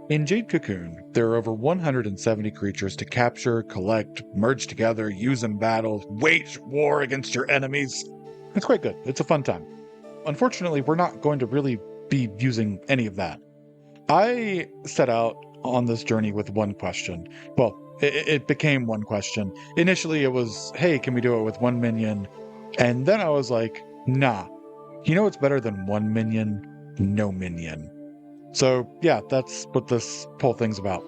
In Jade Cocoon, there are over 170 creatures to capture, collect, merge together, use in battle, wage war against your enemies. It's quite good. It's a fun time. Unfortunately, we're not going to really be using any of that. I set out on this journey with one question. Well, it became one question. Initially, it was, hey, can we do it with one minion? And then I was like, nah. You know what's better than one minion? No minion. So, yeah, that's what this whole thing's about.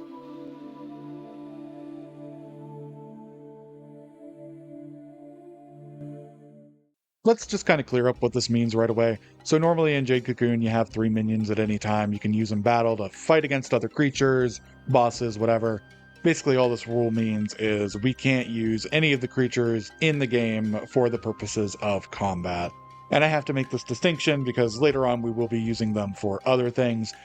Let's just kind of clear up what this means right away. So normally in Jade Cocoon, you have 3 minions at any time. You can use in battle to fight against other creatures, bosses, whatever. Basically, all this rule means is we can't use any of the creatures in the game for the purposes of combat. And I have to make this distinction because later on we will be using them for other things.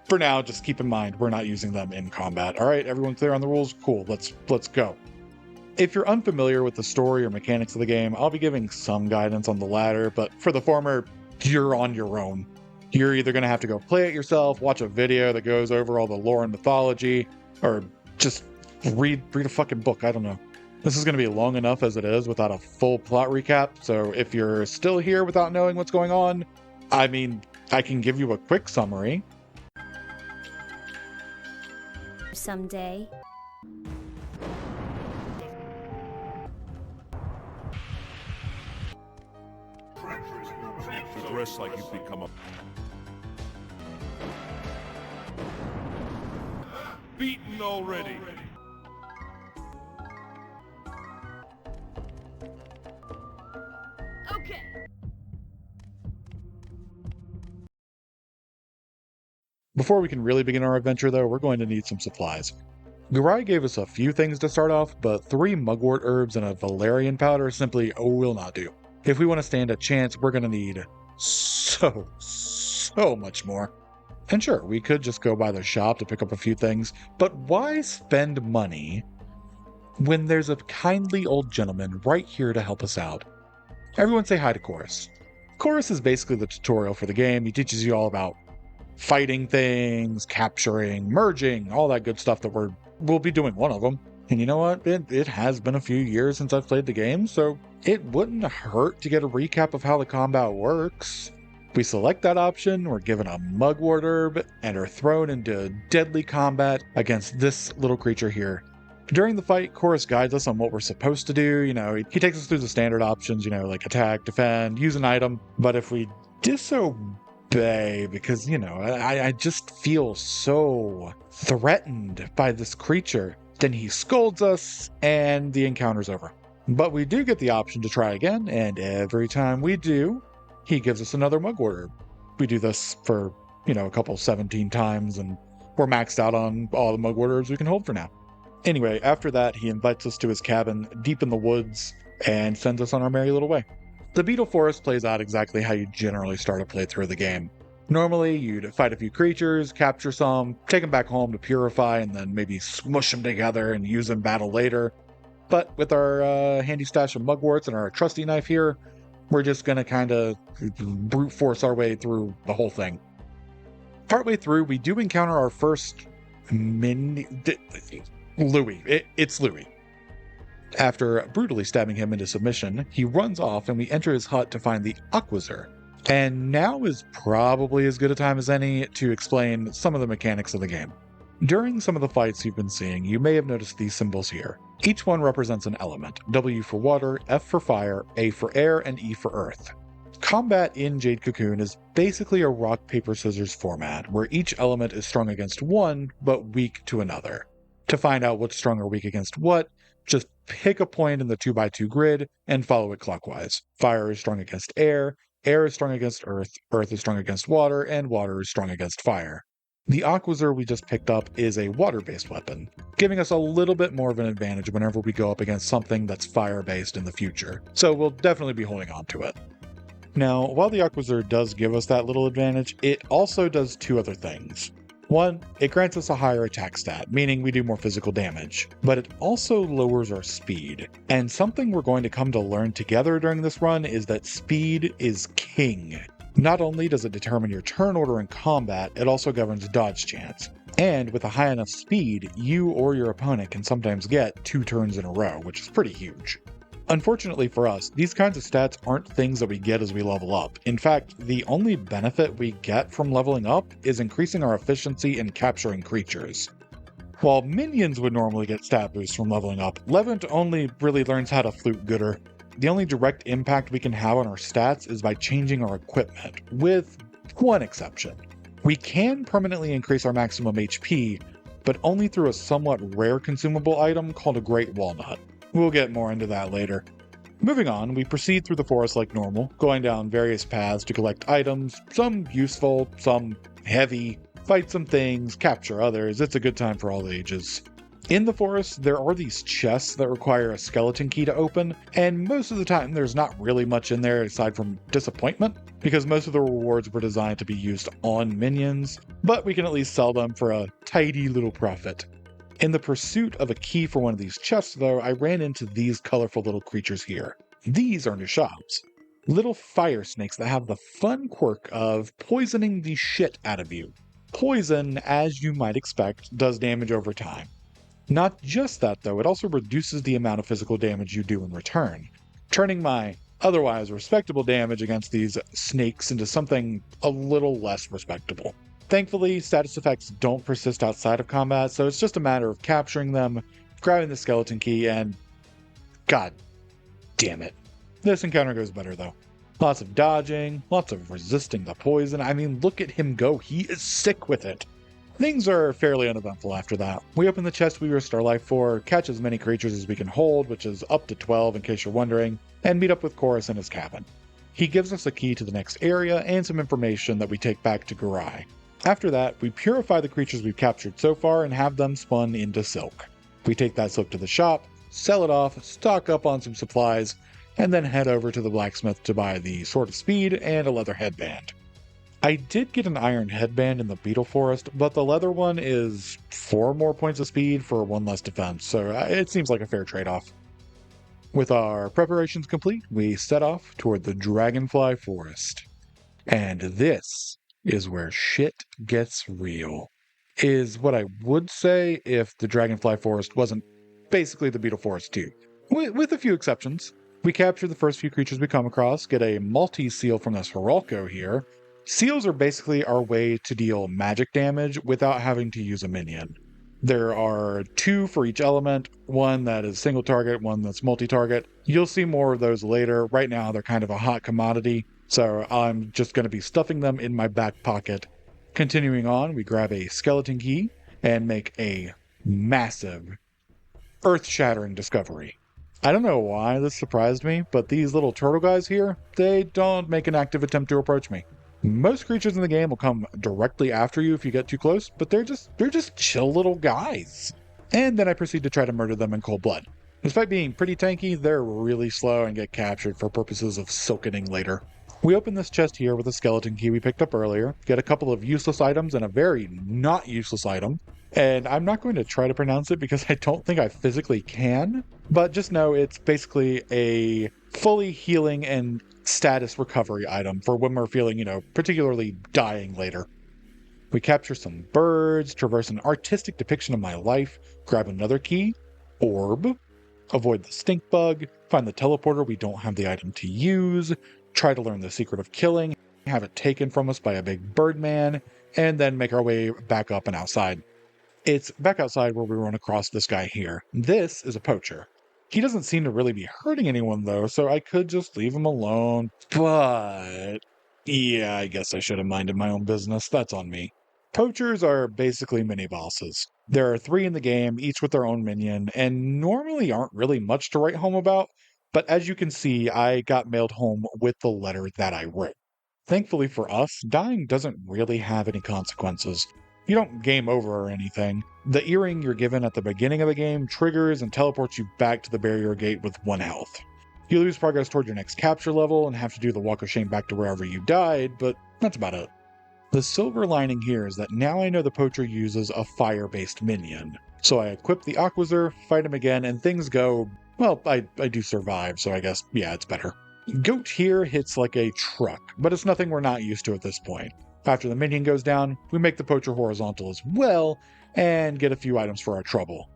For now, just keep in mind we're not using them in combat. All right, everyone clear on the rules? Cool, let's go. If you're unfamiliar with the story or mechanics of the game, I'll be giving some guidance on the latter, but for the former, you're on your own. You're either going to have to go play it yourself, watch a video that goes over all the lore and mythology, or just read a fucking book. I don't know. This is going to be long enough as it is without a full plot recap, so if you're still here without knowing what's going on, I mean, I can give you a quick summary. Someday. Dress like you've become a... Beaten already! Okay. Before we can really begin our adventure, though, we're going to need some supplies. Gurai gave us a few things to start off, but 3 mugwort herbs and a valerian powder simply will not do. If we want to stand a chance, we're going to need so much more. And sure, we could just go by the shop to pick up a few things, but why spend money when there's a kindly old gentleman right here to help us out? Everyone say hi to Chorus. Chorus is basically the tutorial for the game. He teaches you all about fighting things, capturing, merging, all that good stuff that we'll be doing one of them. And you know what? It has been a few years since I've played the game, so it wouldn't hurt to get a recap of how the combat works. We select that option, we're given a mugwort herb, and are thrown into deadly combat against this little creature here. During the fight, Chorus guides us on what we're supposed to do. You know, he takes us through the standard options, you know, like attack, defend, use an item. But if we disobey, because, you know, I just feel so threatened by this creature, then he scolds us and the encounter's over. But we do get the option to try again, and every time we do, he gives us another mugwort herb. We do this for, you know, a couple 17 times, and we're maxed out on all the mugwort herbs we can hold for now. Anyway, after that, he invites us to his cabin deep in the woods and sends us on our merry little way. The Beetle Forest plays out exactly how you generally start a playthrough of the game. Normally, you'd fight a few creatures, capture some, take them back home to purify, and then maybe smush them together and use them in battle later. But with our handy stash of mugworts and our trusty knife here, we're just going to kind of brute force our way through the whole thing. Partway through, we do encounter our first Louis. It's Louis. After brutally stabbing him into submission, he runs off and we enter his hut to find the Aquazor. And now is probably as good a time as any to explain some of the mechanics of the game. During some of the fights you've been seeing, you may have noticed these symbols here. Each one represents an element: W for water, F for fire, A for air, and E for earth. Combat in Jade Cocoon is basically a rock, paper, scissors format, where each element is strong against one, but weak to another. To find out what's strong or weak against what, just pick a point in the 2x2 grid and follow it clockwise. Fire is strong against air is strong against earth is strong against water, and water is strong against fire. The Aquazor we just picked up is a water-based weapon, giving us a little bit more of an advantage whenever we go up against something that's fire-based in the future, so we'll definitely be holding on to it. Now, while the Aquazor does give us that little advantage, it also does 2 other things. One, it grants us a higher attack stat, meaning we do more physical damage, but it also lowers our speed. And something we're going to come to learn together during this run is that speed is king Not only does it determine your turn order in combat, it also governs dodge chance. And with a high enough speed, you or your opponent can sometimes get 2 turns in a row, which is pretty huge. Unfortunately for us, these kinds of stats aren't things that we get as we level up. In fact, the only benefit we get from leveling up is increasing our efficiency in capturing creatures. While minions would normally get stat boosts from leveling up, Levant only really learns how to flute gooder. The only direct impact we can have on our stats is by changing our equipment, with one exception. We can permanently increase our maximum HP, but only through a somewhat rare consumable item called a Great Walnut. We'll get more into that later. Moving on, we proceed through the forest like normal, going down various paths to collect items, some useful, some heavy, fight some things, capture others. It's a good time for all ages. In the forest, there are these chests that require a skeleton key to open, and most of the time there's not really much in there aside from disappointment, because most of the rewards were designed to be used on minions, but we can at least sell them for a tidy little profit. In the pursuit of a key for one of these chests, though, I ran into these colorful little creatures here. These are Nishabs. Little fire snakes that have the fun quirk of poisoning the shit out of you. Poison, as you might expect, does damage over time. Not just that, though, it also reduces the amount of physical damage you do in return, turning my otherwise respectable damage against these snakes into something a little less respectable. Thankfully, status effects don't persist outside of combat, so it's just a matter of capturing them, grabbing the skeleton key, and god damn it. This encounter goes better, though. Lots of dodging, lots of resisting the poison. I mean, look at him go. He is sick with it. Things are fairly uneventful after that. We open the chest we risked our life for, catch as many creatures as we can hold, which is up to 12 in case you're wondering, and meet up with Chorus in his cabin. He gives us a key to the next area and some information that we take back to Garai. After that, we purify the creatures we've captured so far and have them spun into silk. We take that silk to the shop, sell it off, stock up on some supplies, and then head over to the blacksmith to buy the Sword of Speed and a leather headband. I did get an iron headband in the Beetle Forest, but the leather one is 4 more points of speed for 1 less defense, so it seems like a fair trade-off. With our preparations complete, we set off toward the Dragonfly Forest. And this is where shit gets real. Is what I would say if the Dragonfly Forest wasn't basically the Beetle Forest too. With a few exceptions. We capture the first few creatures we come across, get a multi-seal from this Hiralko here. Seals are basically our way to deal magic damage without having to use a minion. There are 2 for each element, one that is single target, one that's multi-target. You'll see more of those later. Right now they're kind of a hot commodity, so I'm just going to be stuffing them in my back pocket. Continuing on, we grab a skeleton key and make a massive, earth-shattering discovery. I don't know why this surprised me, but these little turtle guys here, they don't make an active attempt to approach me. Most creatures in the game will come directly after you if you get too close, but they're just chill little guys. And then I proceed to try to murder them in cold blood. Despite being pretty tanky, they're really slow and get captured for purposes of silkening later. We open this chest here with a skeleton key we picked up earlier, get a couple of useless items and a very not useless item, and I'm not going to try to pronounce it because I don't think I physically can, but just know it's basically a fully healing and status recovery item for when we're feeling, particularly dying later. We capture some birds, traverse an artistic depiction of my life, grab another key, orb, avoid the stink bug, find the teleporter we don't have the item to use, try to learn the secret of killing, have it taken from us by a big birdman, and then make our way back up and outside. It's back outside where we run across this guy here. This is a poacher. He doesn't seem to really be hurting anyone though, so I could just leave him alone, but yeah, I guess I should have minded my own business. That's on me. Poachers are basically mini-bosses. There are 3 in the game, each with their own minion, and normally aren't really much to write home about, but as you can see, I got mailed home with the letter that I wrote. Thankfully for us, dying doesn't really have any consequences. You don't game over or anything. The earring you're given at the beginning of the game triggers and teleports you back to the barrier gate with 1 health. You lose progress toward your next capture level and have to do the walk of shame back to wherever you died, but that's about it. The silver lining here is that now I know the poacher uses a fire-based minion. So I equip the Aquazor, fight him again, and things go, well, I do survive, so I guess, yeah, it's better. Goat here hits like a truck, but it's nothing we're not used to at this point. After the minion goes down, we make the poacher horizontal as well, and get a few items for our trouble.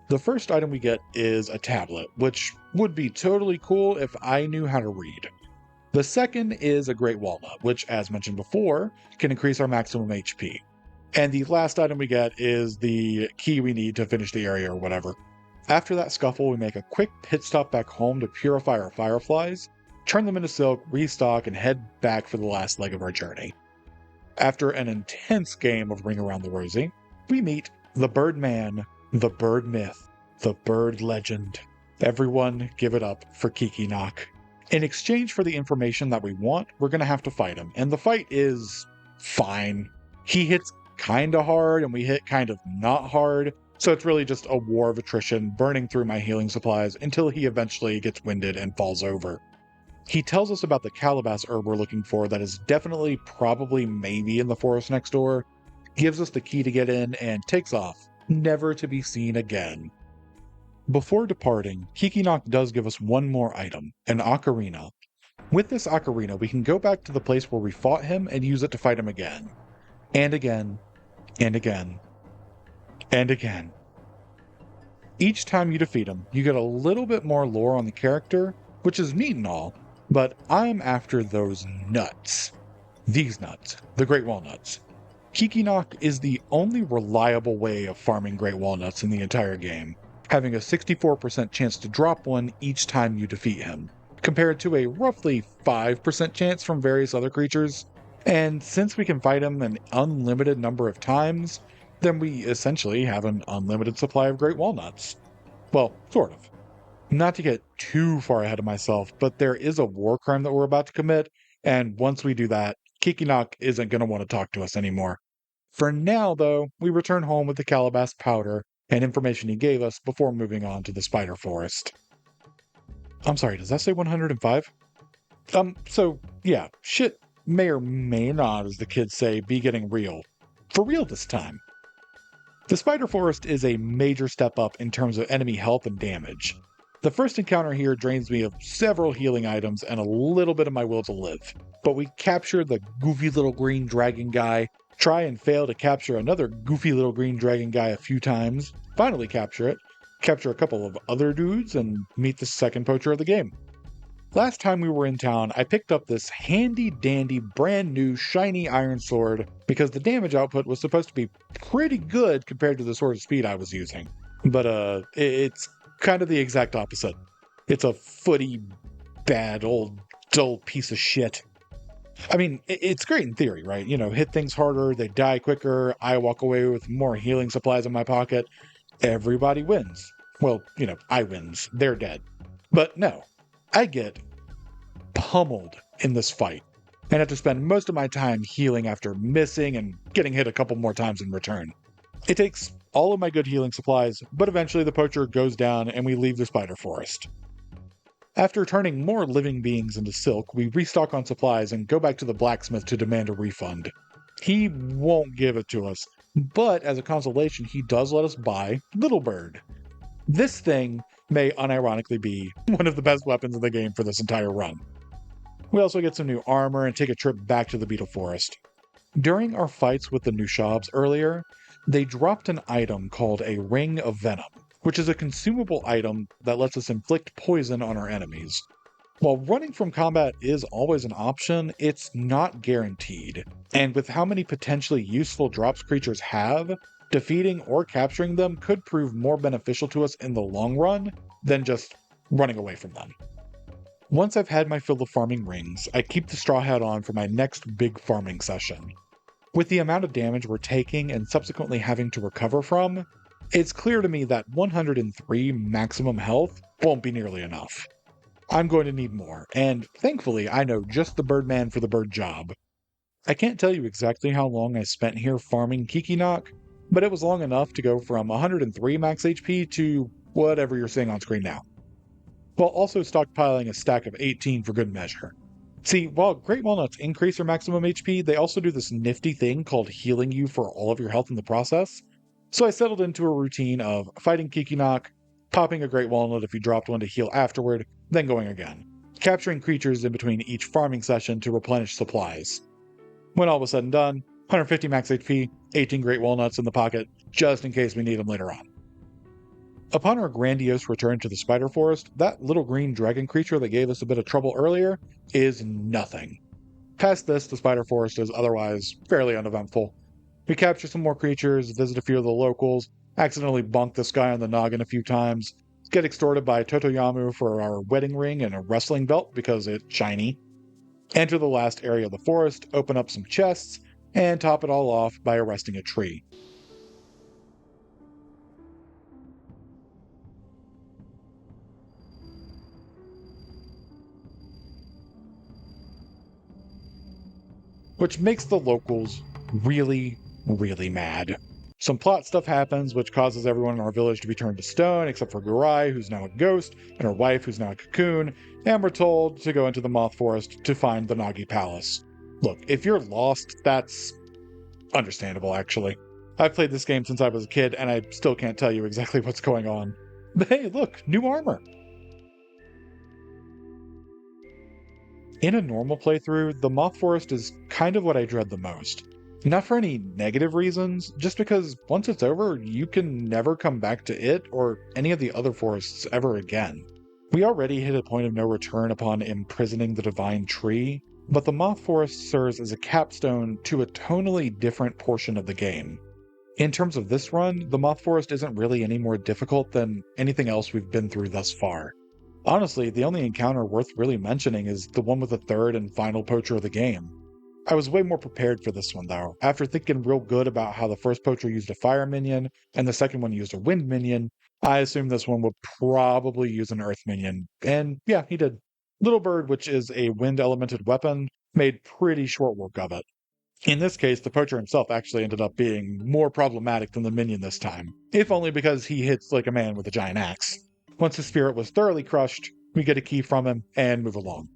The first item we get is a tablet, which would be totally cool if I knew how to read. The second is a great walnut, which, as mentioned before, can increase our maximum HP. And the last item we get is the key we need to finish the area or whatever. After that scuffle, we make a quick pit stop back home to purify our fireflies, turn them into silk, restock, and head back for the last leg of our journey. After an intense game of Ring Around the Rosie, we meet the Birdman, the Bird Myth, the Bird Legend. Everyone give it up for Kiki-Nok. In exchange for the information that we want, we're going to have to fight him, and the fight is fine. He hits kinda hard, and we hit kind of not hard, so it's really just a war of attrition, burning through my healing supplies until he eventually gets winded and falls over. He tells us about the calabash herb we're looking for that is definitely, probably, maybe in the forest next door, gives us the key to get in, and takes off, never to be seen again. Before departing, Kiki-Nok does give us one more item, an ocarina. With this ocarina, we can go back to the place where we fought him and use it to fight him again. And again, and again, and again. Each time you defeat him, you get a little bit more lore on the character, which is neat and all, but I'm after those nuts. These nuts, the Great Walnuts. Kiki-Nok is the only reliable way of farming Great Walnuts in the entire game, having a 64% chance to drop one each time you defeat him, compared to a roughly 5% chance from various other creatures. And since we can fight him an unlimited number of times, then we essentially have an unlimited supply of Great Walnuts. Well, sort of. Not to get too far ahead of myself, but there is a war crime that we're about to commit, and once we do that, Kiki-Nok isn't going to want to talk to us anymore. For now, though, we return home with the calabash powder and information he gave us before moving on to the spider forest. I'm sorry, does that say 105? So, yeah, shit may or may not, as the kids say, be getting real. For real this time. The spider forest is a major step up in terms of enemy health and damage. The first encounter here drains me of several healing items and a little bit of my will to live. But we capture the goofy little green dragon guy, try and fail to capture another goofy little green dragon guy a few times, finally capture it, capture a couple of other dudes, and meet the second poacher of the game. Last time we were in town, I picked up this handy-dandy, brand-new, shiny iron sword because the damage output was supposed to be pretty good compared to the sort of speed I was using. But, it's kind of the exact opposite. It's a footy, bad, old, dull piece of shit. I mean, it's great in theory, right? You know, hit things harder, they die quicker, I walk away with more healing supplies in my pocket. Everybody wins. Well, you know, I wins. They're dead. But no. I get pummeled in this fight, and have to spend most of my time healing after missing and getting hit a couple more times in return. It takes all of my good healing supplies, but eventually the poacher goes down and we leave the spider forest. After turning more living beings into silk, we restock on supplies and go back to the blacksmith to demand a refund. He won't give it to us, but as a consolation he does let us buy Little Bird. This thing may unironically be one of the best weapons in the game for this entire run. We also get some new armor and take a trip back to the beetle forest. During our fights with the Nushabs earlier, they dropped an item called a Ring of Venom, which is a consumable item that lets us inflict poison on our enemies. While running from combat is always an option, it's not guaranteed, and with how many potentially useful drops creatures have, defeating or capturing them could prove more beneficial to us in the long run than just running away from them. Once I've had my fill of farming rings, I keep the straw hat on for my next big farming session. With the amount of damage we're taking and subsequently having to recover from, it's clear to me that 103 maximum health won't be nearly enough. I'm going to need more, and thankfully I know just the Birdman for the bird job. I can't tell you exactly how long I spent here farming Kiki-Nok, but it was long enough to go from 103 max HP to whatever you're seeing on screen now, while also stockpiling a stack of 18 for good measure. See, while Great Walnuts increase your maximum HP, they also do this nifty thing called healing you for all of your health in the process. So I settled into a routine of fighting Kiki-Nok, popping a Great Walnut if you dropped one to heal afterward, then going again. capturing creatures in between each farming session to replenish supplies. When all was said and done, 150 max HP, 18 great walnuts in the pocket, just in case we need them later on. Upon our grandiose return to the spider forest, that little green dragon creature that gave us a bit of trouble earlier is nothing. Past this, the spider forest is otherwise fairly uneventful. We capture some more creatures, visit a few of the locals, accidentally bonk this guy on the noggin a few times, get extorted by Totoyamu for our wedding ring and a wrestling belt because it's shiny, enter the last area of the forest, open up some chests, and top it all off by arresting a tree. Which makes the locals really, really mad. Some plot stuff happens, which causes everyone in our village to be turned to stone, except for Gurai, who's now a ghost, and her wife, who's now a cocoon, and we're told to go into the Moth Forest to find the Nagi Palace. Look, if you're lost, that's understandable, actually. I've played this game since I was a kid, and I still can't tell you exactly what's going on. But hey, look, new armor! In a normal playthrough, the Moth Forest is kind of what I dread the most. Not for any negative reasons, just because once it's over, you can never come back to it or any of the other forests ever again. We already hit a point of no return upon imprisoning the Divine Tree, but the Moth Forest serves as a capstone to a tonally different portion of the game. In terms of this run, the Moth Forest isn't really any more difficult than anything else we've been through thus far. Honestly, the only encounter worth really mentioning is the one with the third and final poacher of the game. I was way more prepared for this one though. After thinking real good about how the first poacher used a fire minion and the second one used a wind minion, I assumed this one would probably use an earth minion. And yeah, he did. Little Bird, which is a wind elemented weapon, made pretty short work of it. In this case, the poacher himself actually ended up being more problematic than the minion this time, if only because he hits like a man with a giant axe. Once his spirit was thoroughly crushed, we get a key from him and move along.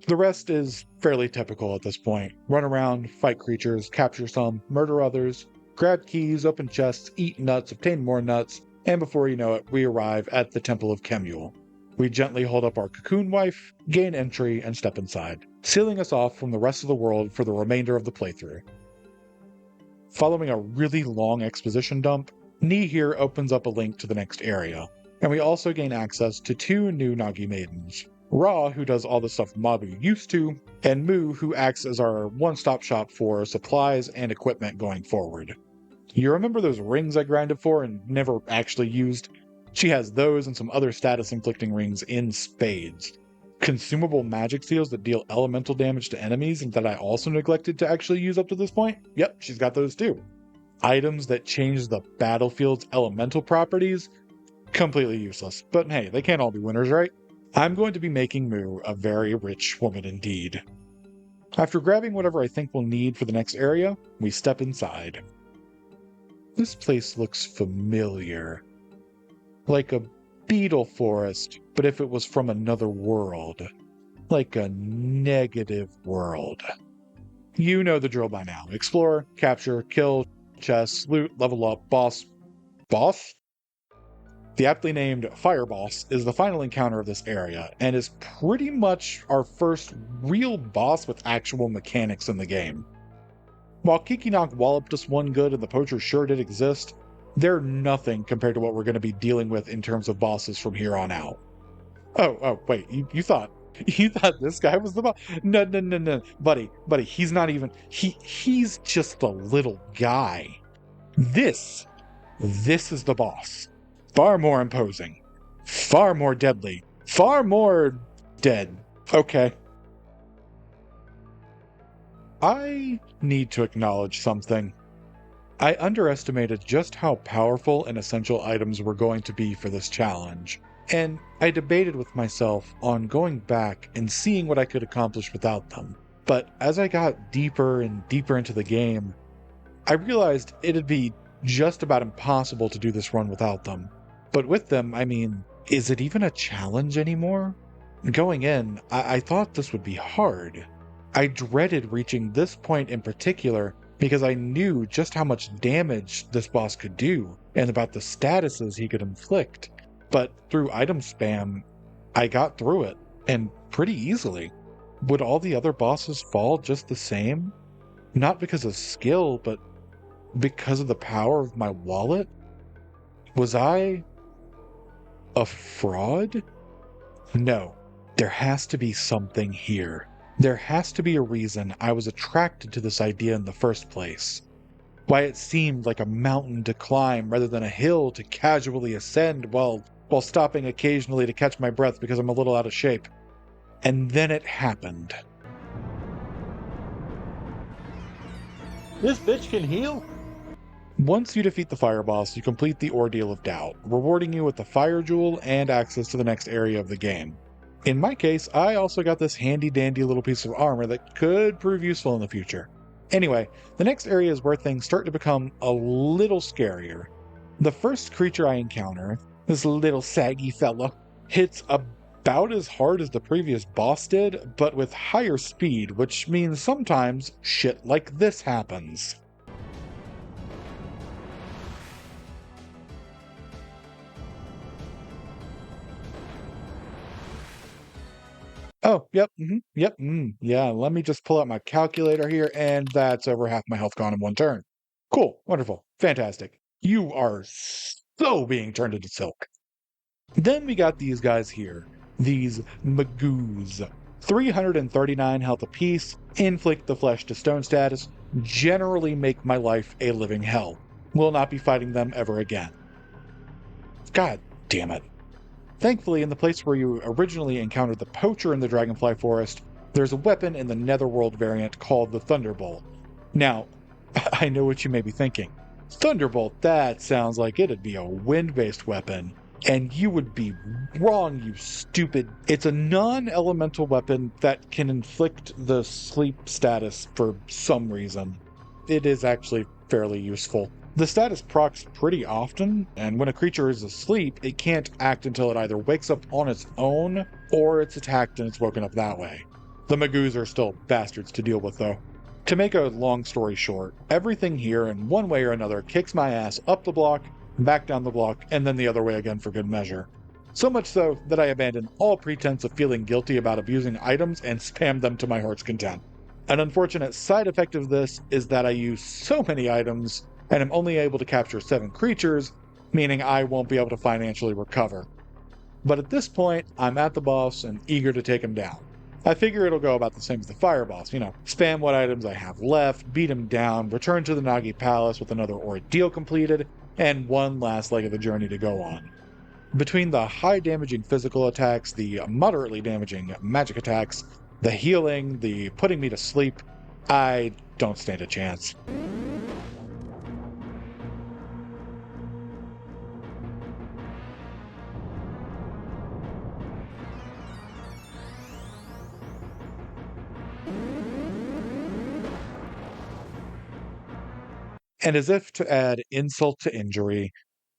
The rest is fairly typical at this point. Run around, fight creatures, capture some, murder others, grab keys, open chests, eat nuts, obtain more nuts, and before you know it, we arrive at the Temple of Kemuel. We gently hold up our cocoon wife, gain entry, and step inside, sealing us off from the rest of the world for the remainder of the playthrough. Following a really long exposition dump, Ni here opens up a link to the next area, and we also gain access to two new Nagi maidens. Ra, who does all the stuff Mabu used to, and Mu, who acts as our one-stop shop for supplies and equipment going forward. You remember those rings I grinded for and never actually used? She has those and some other status-inflicting rings in spades. Consumable magic seals that deal elemental damage to enemies and that I also neglected to actually use up to this point? Yep, she's got those too. Items that change the battlefield's elemental properties? Completely useless. But hey, they can't all be winners, right? I'm going to be making Mu a very rich woman indeed. After grabbing whatever I think we'll need for the next area, we step inside. This place looks familiar. Like a beetle forest, but if it was from another world. Like a negative world. You know the drill by now. Explore, capture, kill, chest, loot, level up, boss. Boss? The aptly named Fire Boss is the final encounter of this area, and is pretty much our first real boss with actual mechanics in the game. While Kikinok walloped us one good and the poacher sure did exist, they're nothing compared to what we're going to be dealing with in terms of bosses from here on out. Oh, wait, you thought this guy was the boss? No. Buddy, he's not even, he's just a little guy. This is the boss. Far more imposing, far more deadly, far more dead. Okay. I need to acknowledge something. I underestimated just how powerful and essential items were going to be for this challenge, and I debated with myself on going back and seeing what I could accomplish without them. But as I got deeper and deeper into the game, I realized it'd be just about impossible to do this run without them. But with them, I mean, is it even a challenge anymore? Going in, I thought this would be hard. I dreaded reaching this point in particular because I knew just how much damage this boss could do and about the statuses he could inflict. But through item spam, I got through it, and pretty easily. Would all the other bosses fall just the same? Not because of skill, but because of the power of my wallet? Was I a fraud? No. There has to be something here. There has to be a reason I was attracted to this idea in the first place. Why it seemed like a mountain to climb rather than a hill to casually ascend while stopping occasionally to catch my breath because I'm a little out of shape. And then it happened. This bitch can heal? Once you defeat the fire boss, you complete the Ordeal of Doubt, rewarding you with the fire jewel and access to the next area of the game. In my case, I also got this handy-dandy little piece of armor that could prove useful in the future. Anyway, the next area is where things start to become a little scarier. The first creature I encounter, this little saggy fella, hits about as hard as the previous boss did, but with higher speed, which means sometimes shit like this happens. Oh, yep, yeah, let me just pull out my calculator here, and that's over half my health gone in one turn. Cool, wonderful, fantastic. You are so being turned into silk. Then we got these guys here, these Magoos. 339 health apiece, inflict the flesh to stone status, generally make my life a living hell. Will not be fighting them ever again. God damn it. Thankfully, in the place where you originally encountered the poacher in the Dragonfly Forest, there's a weapon in the Netherworld variant called the Thunderbolt. Now, I know what you may be thinking. Thunderbolt, that sounds like it'd be a wind-based weapon. And you would be wrong, you stupid. It's a non-elemental weapon that can inflict the sleep status for some reason. It is actually fairly useful. The status procs pretty often, and when a creature is asleep, it can't act until it either wakes up on its own, or it's attacked and it's woken up that way. The Magoos are still bastards to deal with, though. To make a long story short, everything here in one way or another kicks my ass up the block, back down the block, and then the other way again for good measure. So much so that I abandoned all pretense of feeling guilty about abusing items and spammed them to my heart's content. An unfortunate side effect of this is that I use so many items and I'm only able to capture 7 creatures, meaning I won't be able to financially recover. But at this point, I'm at the boss and eager to take him down. I figure it'll go about the same as the fire boss, spam what items I have left, beat him down, return to the Nagi Palace with another ordeal completed, and one last leg of the journey to go on. Between the high damaging physical attacks, the moderately damaging magic attacks, the healing, the putting me to sleep, I don't stand a chance. And as if to add insult to injury,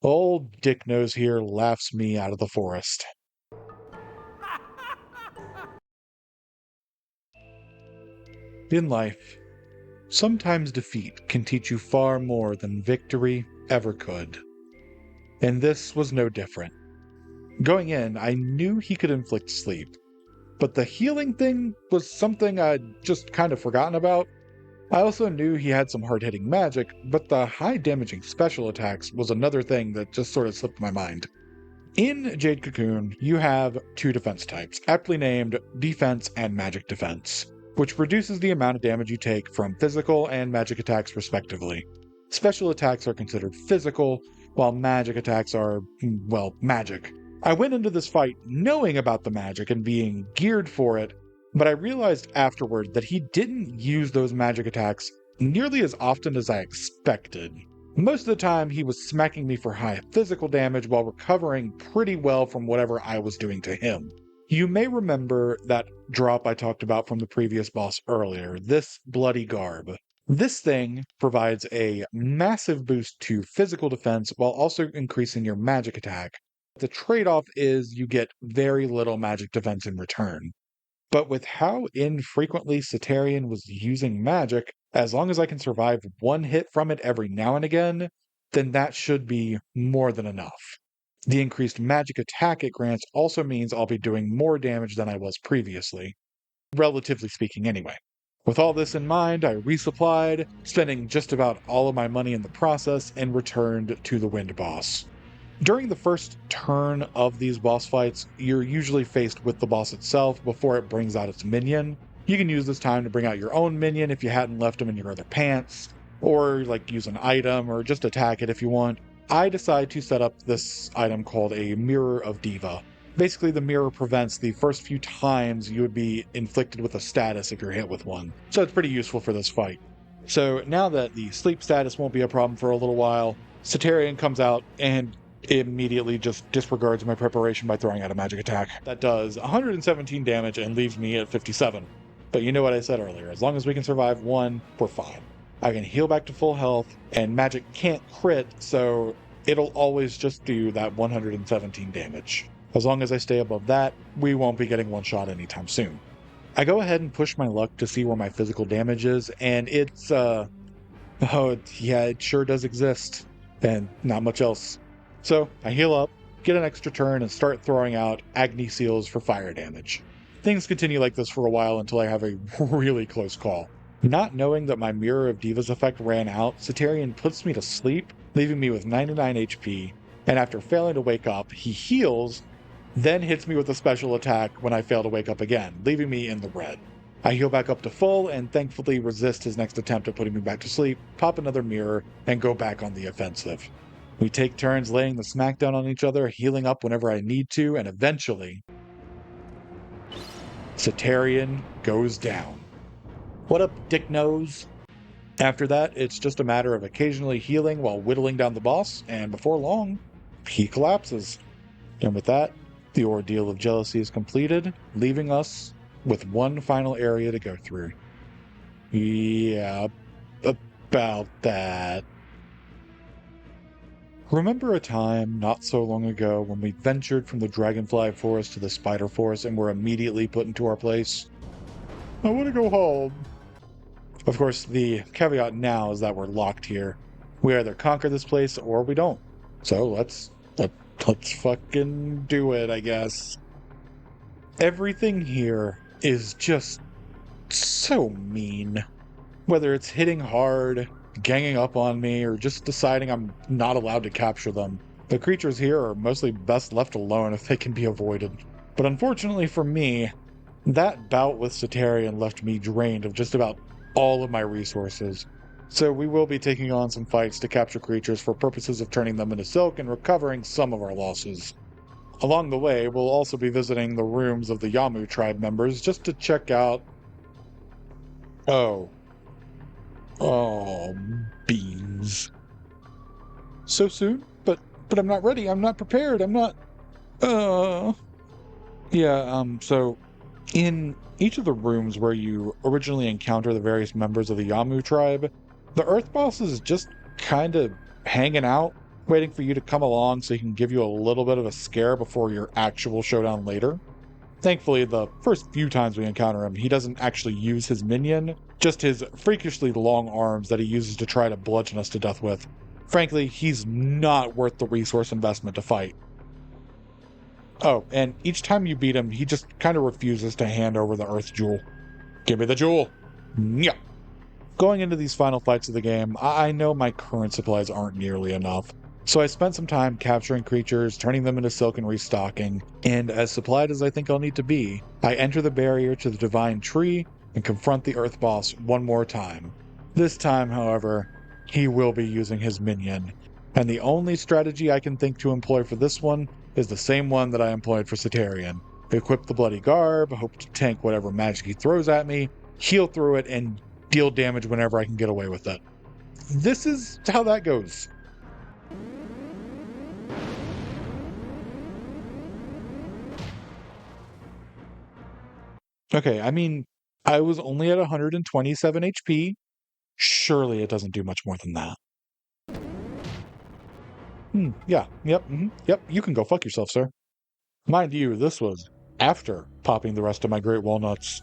old Dick Nose here laughs me out of the forest. In life, sometimes defeat can teach you far more than victory ever could. And this was no different. Going in, I knew he could inflict sleep, but the healing thing was something I'd just kind of forgotten about. I also knew he had some hard-hitting magic, but the high-damaging special attacks was another thing that just sort of slipped my mind. In Jade Cocoon, you have 2 defense types, aptly named Defense and Magic Defense, which reduces the amount of damage you take from physical and magic attacks respectively. Special attacks are considered physical, while magic attacks are, well, magic. I went into this fight knowing about the magic and being geared for it, but I realized afterward that he didn't use those magic attacks nearly as often as I expected. Most of the time, he was smacking me for high physical damage while recovering pretty well from whatever I was doing to him. You may remember that drop I talked about from the previous boss earlier, this bloody garb. This thing provides a massive boost to physical defense while also increasing your magic attack. The trade-off is you get very little magic defense in return. But with how infrequently Cetarian was using magic, as long as I can survive one hit from it every now and again, then that should be more than enough. The increased magic attack it grants also means I'll be doing more damage than I was previously, relatively speaking anyway. With all this in mind, I resupplied, spending just about all of my money in the process, and returned to the Wind Boss. During the first turn of these boss fights, you're usually faced with the boss itself before it brings out its minion. You can use this time to bring out your own minion if you hadn't left them in your other pants, or use an item, or just attack it if you want. I decide to set up this item called a Mirror of Diva. Basically, the mirror prevents the first few times you would be inflicted with a status if you're hit with one, so it's pretty useful for this fight. So now that the sleep status won't be a problem for a little while, Cetarian comes out and immediately just disregards my preparation by throwing out a magic attack. That does 117 damage and leaves me at 57. But you know what I said earlier, as long as we can survive one, we're fine. I can heal back to full health, and magic can't crit, so it'll always just do that 117 damage. As long as I stay above that, we won't be getting one shot anytime soon. I go ahead and push my luck to see where my physical damage is, and it's, oh, yeah, it sure does exist. And not much else. So I heal up, get an extra turn, and start throwing out Agni Seals for fire damage. Things continue like this for a while until I have a really close call. Not knowing that my Mirror of Divas effect ran out, Cetarian puts me to sleep, leaving me with 99 HP, and after failing to wake up, he heals, then hits me with a special attack when I fail to wake up again, leaving me in the red. I heal back up to full and thankfully resist his next attempt at putting me back to sleep, pop another mirror, and go back on the offensive. We take turns laying the smackdown on each other, healing up whenever I need to, and eventually, Cetarian goes down. What up, dick nose? After that, it's just a matter of occasionally healing while whittling down the boss, and before long, he collapses. And with that, the ordeal of jealousy is completed, leaving us with one final area to go through. Yeah, about that. Remember a time not so long ago when we ventured from the Dragonfly Forest to the Spider Forest and were immediately put into our place? I want to go home. Of course, the caveat now is that we're locked here. We either conquer this place or we don't. So let's fucking do it, I guess. Everything here is just so mean. Whether it's hitting hard, ganging up on me, or just deciding I'm not allowed to capture them, the creatures here are mostly best left alone if they can be avoided. But unfortunately for me, that bout with Cetarian left me drained of just about all of my resources. So we will be taking on some fights to capture creatures for purposes of turning them into silk and recovering some of our losses. Along the way, we'll also be visiting the rooms of the Yamu tribe members just to check out... Oh, beans. So soon? But I'm not ready. I'm not prepared. I'm not... So in each of the rooms where you originally encounter the various members of the Yamu tribe, the Earth Boss is just kind of hanging out, waiting for you to come along so he can give you a little bit of a scare before your actual showdown later. Thankfully, the first few times we encounter him, he doesn't actually use his minion, just his freakishly long arms that he uses to try to bludgeon us to death with. Frankly, he's not worth the resource investment to fight. Oh, and each time you beat him, he just kind of refuses to hand over the Earth Jewel. Give me the jewel! Yeah. Going into these final fights of the game, I know my current supplies aren't nearly enough, so I spent some time capturing creatures, turning them into silk and restocking, and as supplied as I think I'll need to be, I enter the barrier to the Divine Tree and confront the Earth Boss one more time. This time, however, he will be using his minion, and the only strategy I can think to employ for this one is the same one that I employed for Cetarian. Equip the Bloody Garb, hope to tank whatever magic he throws at me, heal through it, and deal damage whenever I can get away with it. This is how that goes. Okay, I mean, I was only at 127 HP. Surely it doesn't do much more than that. Yep, you can go fuck yourself, sir. Mind you, this was after popping the rest of my Great Walnuts.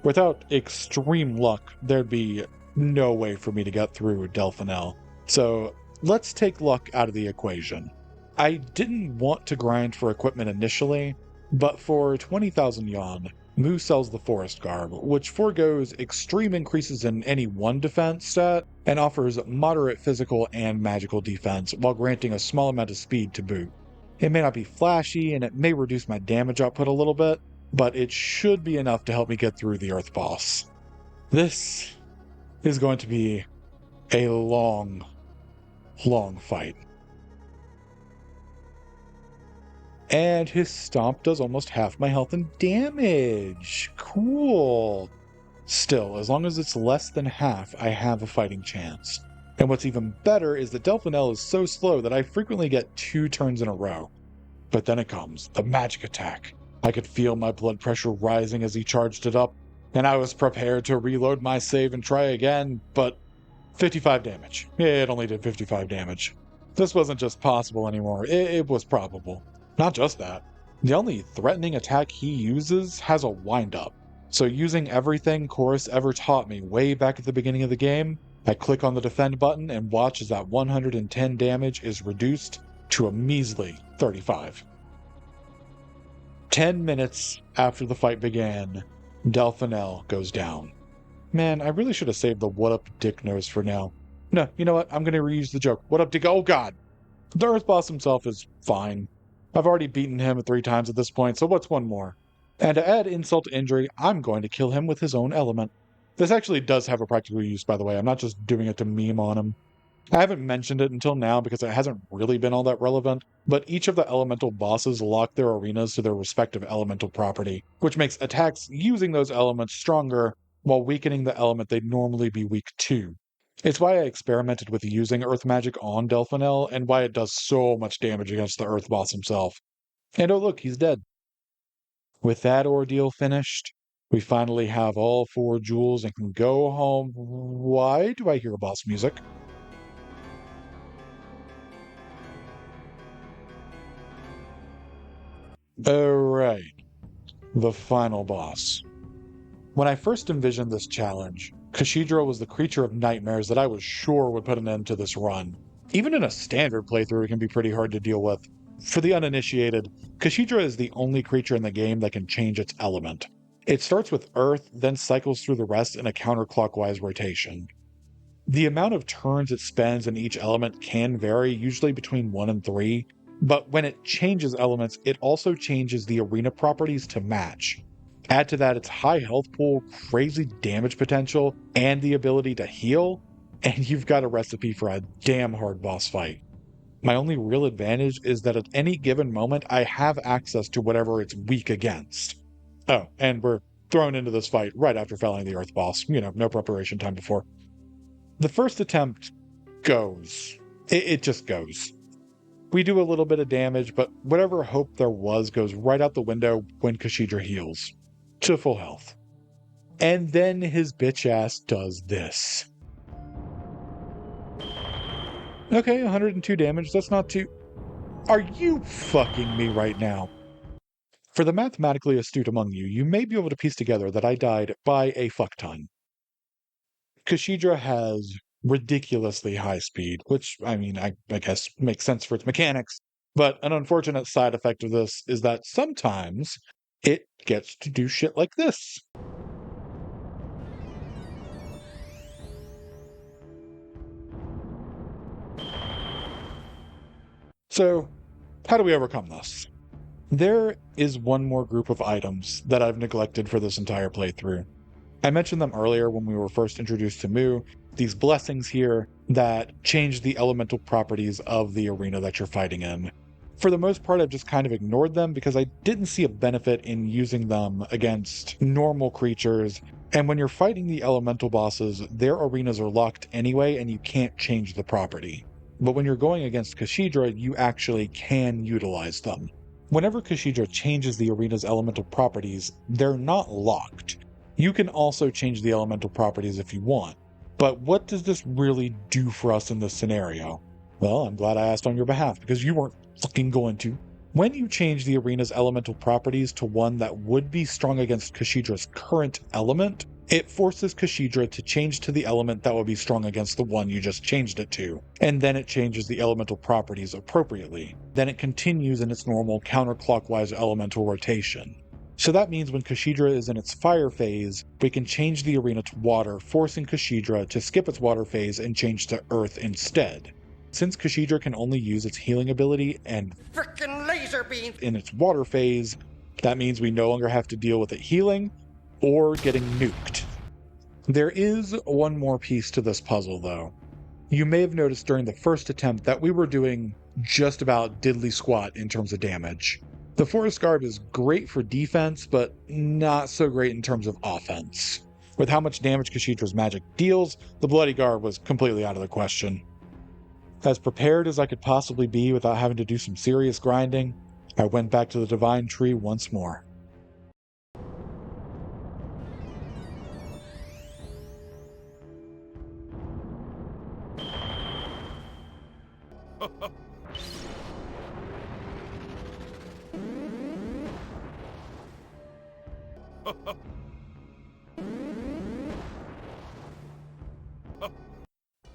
Without extreme luck, there'd be no way for me to get through Delphinel. So let's take luck out of the equation. I didn't want to grind for equipment initially, but for 20,000 yuan, Mu sells the Forest Garb, which forgoes extreme increases in any one defense stat and offers moderate physical and magical defense while granting a small amount of speed to boot. It may not be flashy and it may reduce my damage output a little bit, but it should be enough to help me get through the Earth boss. This is going to be a long fight. And his stomp does almost half my health and damage. Cool. Still, as long as it's less than half, I have a fighting chance. And what's even better is that Delphinel is so slow that I frequently get 2 turns in a row. But then it comes, the magic attack. I could feel my blood pressure rising as he charged it up, and I was prepared to reload my save and try again, but 55 damage. It only did 55 damage. This wasn't just possible anymore, it was probable. Not just that. The only threatening attack he uses has a wind-up. So using everything Chorus ever taught me way back at the beginning of the game, I click on the defend button and watch as that 110 damage is reduced to a measly 35. 10 minutes after the fight began, Delphinel goes down. Man, I really should have saved the what up dick nose for now. No, you know what? I'm gonna reuse the joke. What up dick? Oh god! The Earth Boss himself is fine. I've already beaten him 3 times at this point, so what's one more? And to add insult to injury, I'm going to kill him with his own element. This actually does have a practical use, by the way. I'm not just doing it to meme on him. I haven't mentioned it until now because it hasn't really been all that relevant, but each of the elemental bosses lock their arenas to their respective elemental property, which makes attacks using those elements stronger while weakening the element they'd normally be weak to. It's why I experimented with using Earth Magic on Delphinel, and why it does so much damage against the Earth Boss himself. And oh look, he's dead. With that ordeal finished, we finally have all 4 jewels and can go home. Why do I hear boss music? Alright, the final boss. When I first envisioned this challenge, Kashidra was the creature of nightmares that I was sure would put an end to this run. Even in a standard playthrough, it can be pretty hard to deal with. For the uninitiated, Kashidra is the only creature in the game that can change its element. It starts with Earth, then cycles through the rest in a counterclockwise rotation. The amount of turns it spends in each element can vary, usually between 1 and 3, but when it changes elements, it also changes the arena properties to match. Add to that its high health pool, crazy damage potential, and the ability to heal, and you've got a recipe for a damn hard boss fight. My only real advantage is that at any given moment, I have access to whatever it's weak against. Oh, and we're thrown into this fight right after felling the Earth boss. No preparation time before. The first attempt goes. It just goes. We do a little bit of damage, but whatever hope there was goes right out the window when Kashidra heals. To full health. And then his bitch ass does this. Okay, 102 damage, that's not too... Are you fucking me right now? For the mathematically astute among you, you may be able to piece together that I died by a fuck ton. Kashidra has ridiculously high speed, which, I guess makes sense for its mechanics, but an unfortunate side effect of this is that sometimes it gets to do shit like this. So, how do we overcome this? There is one more group of items that I've neglected for this entire playthrough. I mentioned them earlier when we were first introduced to Mu, these blessings here that change the elemental properties of the arena that you're fighting in. For the most part, I've just kind of ignored them because I didn't see a benefit in using them against normal creatures, and when you're fighting the elemental bosses, their arenas are locked anyway and you can't change the property. But when you're going against Kashidra, you actually can utilize them. Whenever Kashidra changes the arena's elemental properties, they're not locked. You can also change the elemental properties if you want. But what does this really do for us in this scenario? Well, I'm glad I asked on your behalf, because you weren't fucking going to. When you change the arena's elemental properties to one that would be strong against Kashidra's current element, It forces Kashidra to change to the element that will be strong against the one you just changed it to, and then it changes the elemental properties appropriately. Then it continues in its normal counterclockwise elemental rotation. So that means when Kashidra is in its fire phase, we can change the arena to water, forcing Kashidra to skip its water phase and change to earth instead. Since Kashidra can only use its healing ability and frickin' laser beam in its water phase, that means we no longer have to deal with it healing or getting nuked. There is one more piece to this puzzle though. You may have noticed during the first attempt that we were doing just about diddly squat in terms of damage. The Forest Garb is great for defense, but not so great in terms of offense. With how much damage Kashidra's magic deals, the Bloody Garb was completely out of the question. As prepared as I could possibly be without having to do some serious grinding, I went back to the Divine Tree once more.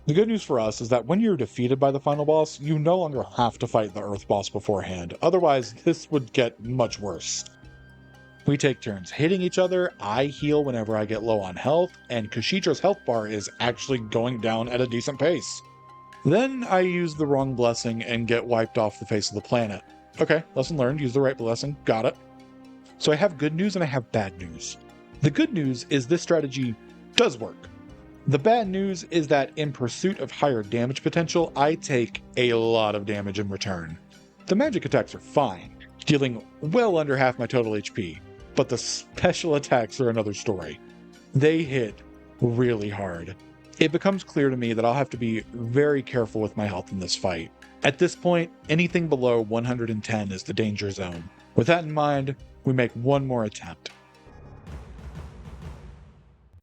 The good news for us is that when you're defeated by the final boss, you no longer have to fight the Earth boss beforehand, otherwise this would get much worse. We take turns hitting each other, I heal whenever I get low on health, and Kashidra's health bar is actually going down at a decent pace. Then I use the wrong blessing and get wiped off the face of the planet. Okay, lesson learned, use the right blessing, got it. So I have good news and I have bad news. The good news is this strategy does work. The bad news is that in pursuit of higher damage potential, I take a lot of damage in return. The magic attacks are fine, dealing well under half my total HP, but the special attacks are another story. They hit really hard. It becomes clear to me that I'll have to be very careful with my health in this fight. At this point, anything below 110 is the danger zone. With that in mind, we make one more attempt.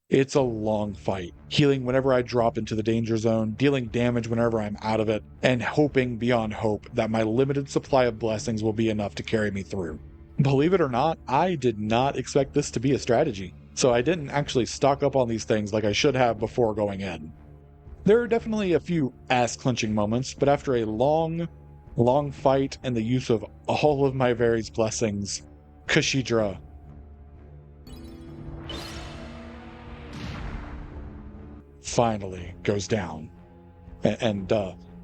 It's a long fight, healing whenever I drop into the danger zone, dealing damage whenever I'm out of it, and hoping beyond hope that my limited supply of blessings will be enough to carry me through. Believe it or not, I did not expect this to be a strategy, so I didn't actually stock up on these things like I should have before going in. There are definitely a few ass-clenching moments, but after a long fight and the use of all of my various blessings, Kashidra finally goes down. And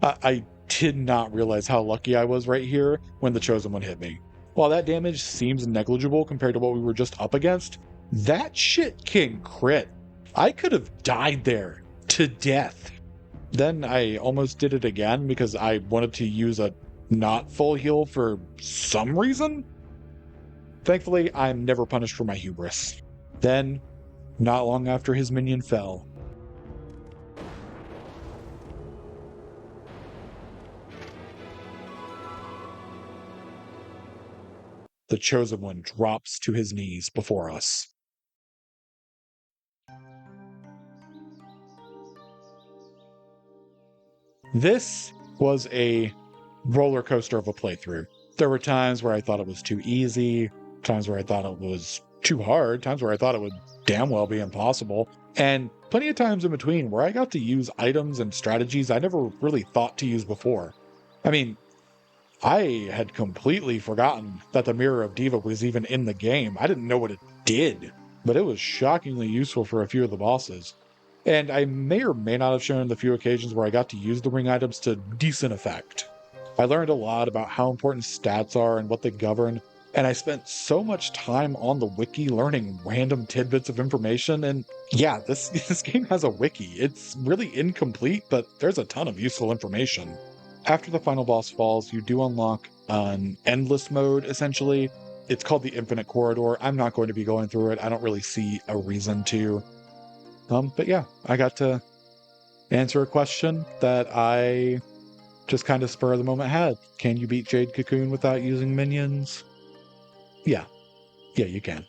I did not realize how lucky I was right here when the Chosen One hit me. While that damage seems negligible compared to what we were just up against, that shit can crit. I could have died there to death. Then I almost did it again because I wanted to use a not full heal for some reason. Thankfully, I'm never punished for my hubris. Then, not long after his minion fell, the Chosen One drops to his knees before us. This was a roller coaster of a playthrough. There were times where I thought it was too easy, times where I thought it was too hard, times where I thought it would damn well be impossible, and plenty of times in between where I got to use items and strategies I never really thought to use before. I mean, I had completely forgotten that the Mirror of Diva was even in the game. I didn't know what it did, but it was shockingly useful for a few of the bosses. And I may or may not have shown the few occasions where I got to use the ring items to decent effect. I learned a lot about how important stats are and what they govern, and I spent so much time on the wiki learning random tidbits of information, and yeah, this game has a wiki. It's really incomplete, but there's a ton of useful information. After the final boss falls, you do unlock an endless mode, essentially. It's called the Infinite Corridor. I'm not going to be going through it. I don't really see a reason to. But yeah, I got to answer a question that I just kind of spur of the moment had. Can you beat Jade Cocoon without using minions? Yeah, you can.